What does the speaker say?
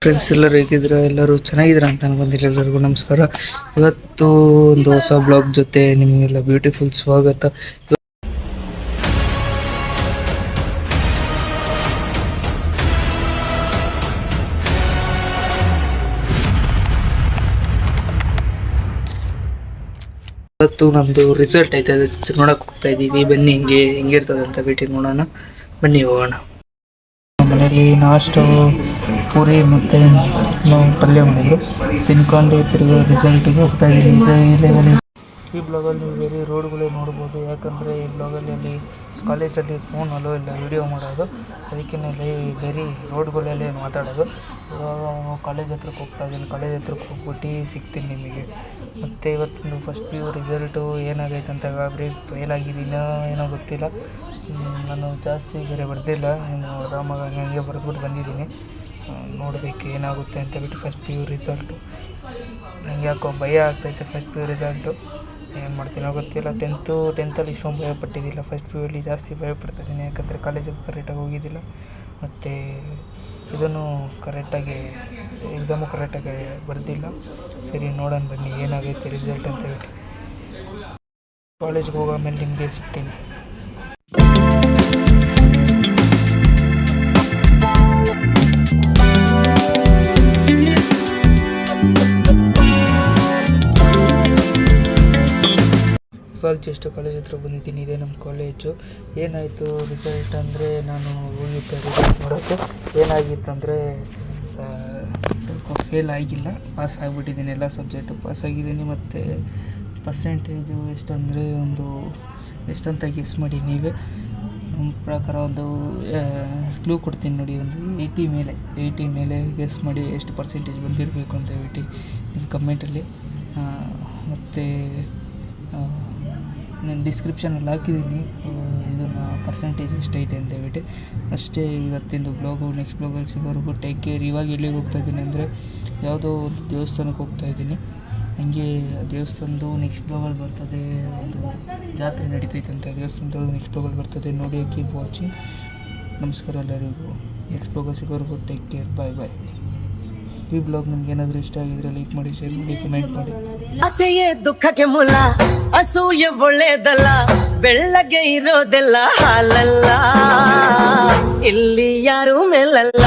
Friends ಎಲ್ಲರೂ ಹೇಗಿದ್ರು, ಎಲ್ಲರೂ ಚೆನ್ನಾಗಿದ್ರ ಅಂತ ಅನ್ಕೊಂತೀನಿ. ಎಲ್ಲರಿಗೂ ನಮಸ್ಕಾರ. ಇವತ್ತು ಒಂದು ಹೊಸ ಬ್ಲಾಗ್ ಜೊತೆ ನಿಮಗೆಲ್ಲ ಬ್ಯೂಟಿಫುಲ್ ಸ್ವಾಗತ. ಇವತ್ತು ನಮ್ದು ರಿಸಲ್ಟ್ ಐತೆ, ಅದು ನೋಡಕ್ ಹೋಗ್ತಾ ಇದೀವಿ. ಬನ್ನಿ ಹೆಂಗಿರ್ತದೆ ಅಂತ ಭೇಟಿ ನೋಡೋಣ. ಬನ್ನಿ ಹೋಗೋಣ. ಮನೇಲಿ ನಾಷ್ಟು ಪೂರಿ ಮತ್ತು ಪಲ್ಯ ಮಾಡಿದ್ರು, ತಿನ್ಕೊಂಡು ತಿರುಗಿ ರಿಸಲ್ಟಿಗೆ ಹೋಗ್ತಾ ಇದ್ದೀನಿ. ಈ ಬ್ಲಾಗಲ್ಲಿ ಬೇರೆ ರೋಡ್ಗಳೇ ನೋಡ್ಬೋದು, ಯಾಕಂದರೆ ಈ ಬ್ಲಾಗಲ್ಲಿ ಅಲ್ಲಿ ಕಾಲೇಜಲ್ಲಿ ಫೋನ್ ಅಲ್ಲೋ ಇಲ್ಲ ವಿಡಿಯೋ ಮಾಡೋದು, ಅದಕ್ಕೆ ಬೇರೆ ರೋಡ್ಗಳಲ್ಲೇ ಮಾತಾಡೋದು. ಕಾಲೇಜ್ ಹತ್ರಕ್ಕೆ ಹೋಗ್ತಾ ಇದ್ದೀನಿ. ಕಾಲೇಜ್ ಹತ್ರಕ್ಕೆ ಹೋಗ್ಬಿಟ್ಟು ಸಿಗ್ತೀನಿ ನಿಮಗೆ. ಮತ್ತು ಇವತ್ತಿಂದು ಫಸ್ಟ್ PU ರಿಸಲ್ಟು ಏನಾಗೈತೆ ಅಂತ ಫೇಲ್ ಆಗಿದ್ದೀನೋ ಏನೋ ಗೊತ್ತಿಲ್ಲ. ನಾನು ಜಾಸ್ತಿ ಬೇರೆ ಬರ್ದಿಲ್ಲ, ನಾನು ಆರಾಮಾಗಿ ಹಂಗೆ ಬರೆದ್ಬಿಟ್ಟು ಬಂದಿದ್ದೀನಿ. ನೋಡಬೇಕು ಏನಾಗುತ್ತೆ ಅಂತ ಬಿಟ್ಟು. ಫಸ್ಟ್ PU ರಿಸಲ್ಟು ನನಗೆ ಯಾಕೋ ಭಯ ಆಗ್ತೈತೆ. ಫಸ್ಟ್ PU ರಿಸಲ್ಟು ಏನು ಮಾಡ್ತೀನೋ ಗೊತ್ತಿಲ್ಲ. ಟೆಂತಲ್ಲಿ ಇಷ್ಟೊಂದು ಭಯಪಟ್ಟಿದ್ದಿಲ್ಲ, ಫಸ್ಟ್ PU ಅಲ್ಲಿ ಜಾಸ್ತಿ ಭಯಪಡ್ತಾಯಿದ್ದೀನಿ. ಯಾಕಂದರೆ ಕಾಲೇಜಿಗೆ ಕರೆಕ್ಟಾಗಿ ಹೋಗಿದ್ದಿಲ್ಲ, ಮತ್ತು ಇದನ್ನು ಕರೆಕ್ಟಾಗಿ ಎಕ್ಸಾಮು ಕರೆಕ್ಟಾಗಿ ಬರ್ದಿಲ್ಲ. ಸರಿ, ನೋಡೋಣ ಬನ್ನಿ ಏನಾಗೈತೆ ರಿಸಲ್ಟ್ ಅಂತ ಹೇಳಿ. ಕಾಲೇಜ್ಗೆ ಹೋಗೋ ಮೇಲೆ ನಿಮಗೆ ಸಿಗ್ತೀನಿ. ಇವಾಗ ಜಸ್ಟ್ ಕಾಲೇಜ್ ಹತ್ರ ಬಂದಿದ್ದೀನಿ. ಇದೇ ನಮ್ಮ ಕಾಲೇಜು. ಏನಾಯಿತು ರಿಸಲ್ಟ್ ಅಂದರೆ, ನಾನು ಹೋಗಿದ್ದೆ ರಿಸಲ್ಟ್ ನೋಡೋಕ್ಕೆ. ಏನಾಗಿತ್ತು ಅಂದರೆ, ಸ್ವಲ್ಪ ಫೇಲ್ ಆಗಿಲ್ಲ, ಪಾಸ್ ಆಗಿಬಿಟ್ಟಿದ್ದೀನಿ. ಎಲ್ಲ ಸಬ್ಜೆಕ್ಟು ಪಾಸ್ ಆಗಿದ್ದೀನಿ. ಮತ್ತು ಪರ್ಸೆಂಟೇಜು ಎಷ್ಟಂದರೆ, ಎಷ್ಟಂತ ಗೆಸ್ ಮಾಡಿ ನೀವೇ. ನಮ್ಮ ಪ್ರಕಾರ ಒಂದು ಕ್ಲೂ ಕೊಡ್ತೀನಿ ನೋಡಿ, ಒಂದು 80 ಮೇಲೆ ಗೆಸ್ ಮಾಡಿ ಎಷ್ಟು ಪರ್ಸೆಂಟೇಜ್ ಬಂದಿರಬೇಕು ಅಂತ ಹೇಳ್ಬಿಟ್ಟು ನೀವು ಕಮೆಂಟಲ್ಲಿ. ಮತ್ತು ನಾನು ಡಿಸ್ಕ್ರಿಪ್ಷನಲ್ಲಿ ಹಾಕಿದ್ದೀನಿ ಇದನ್ನು ಪರ್ಸೆಂಟೇಜ್ ಎಷ್ಟೈತೆ ಅಂತ ಹೇಳ್ಬಿಟ್ಟು. ಅಷ್ಟೇ ಇವತ್ತಿಂದು ಬ್ಲಾಗು. ನೆಕ್ಸ್ಟ್ ಬ್ಲಾಗಲ್ಲಿ ಸಿಗೋವರೆಗೂ ಟೇಕ್ ಕೇರ್. ಇವಾಗ ಎಲ್ಲಿಗೆ ಹೋಗ್ತಾಯಿದ್ದೀನಿ ಅಂದರೆ, ಯಾವುದೋ ಒಂದು ದೇವಸ್ಥಾನಕ್ಕೆ ಹೋಗ್ತಾಯಿದ್ದೀನಿ. ಹಂಗೆ ದೇವಸ್ಥಾನದ್ದು ನೆಕ್ಸ್ಟ್ ಬ್ಲಾಗಲ್ಲಿ ಬರ್ತದೆ. ಒಂದು ಜಾತ್ರೆ ನಡೀತೈತೆ ಅಂತ ದೇವಸ್ಥಾನದೊಳಗೆ ನೆಕ್ಸ್ಟ್ ಬ್ಲಾಗಲ್ಲಿ ಬರ್ತದೆ. ನೋಡಿ, ಕೀಪ್ ವಾಚಿಂಗ್. ನಮಸ್ಕಾರ ಎಲ್ಲರಿಗೂ. ನೆಕ್ಸ್ಟ್ ಬ್ಲಾಗಲ್ಲಿ ಸಿಗೋವರೆಗೂ ಟೇಕ್ ಕೇರ್. ಬಾಯ್. ಈ ಬ್ಲಾಗ್ ನಿಮ್ಗೆ ಏನಾದರೂ ಇಷ್ಟ ಆಗಿದ್ರೆ ಲೈಕ್ ಮಾಡಿ, ಶೇರ್ ಮಾಡಿ, ಕಮೆಂಟ್ ಮಾಡಿ. ಆಸೆಯೇ ದುಃಖಕ್ಕೆ ಮೂಲ, ಅಸೂಯೆ ಒಳ್ಳೇದಲ್ಲ, ಬೆಳ್ಳಗೆ ಇರೋದೆಲ್ಲ ಹಾಲಲ್ಲ, ಇಲ್ಲಿ ಯಾರು ಮೇಲಲ್ಲ.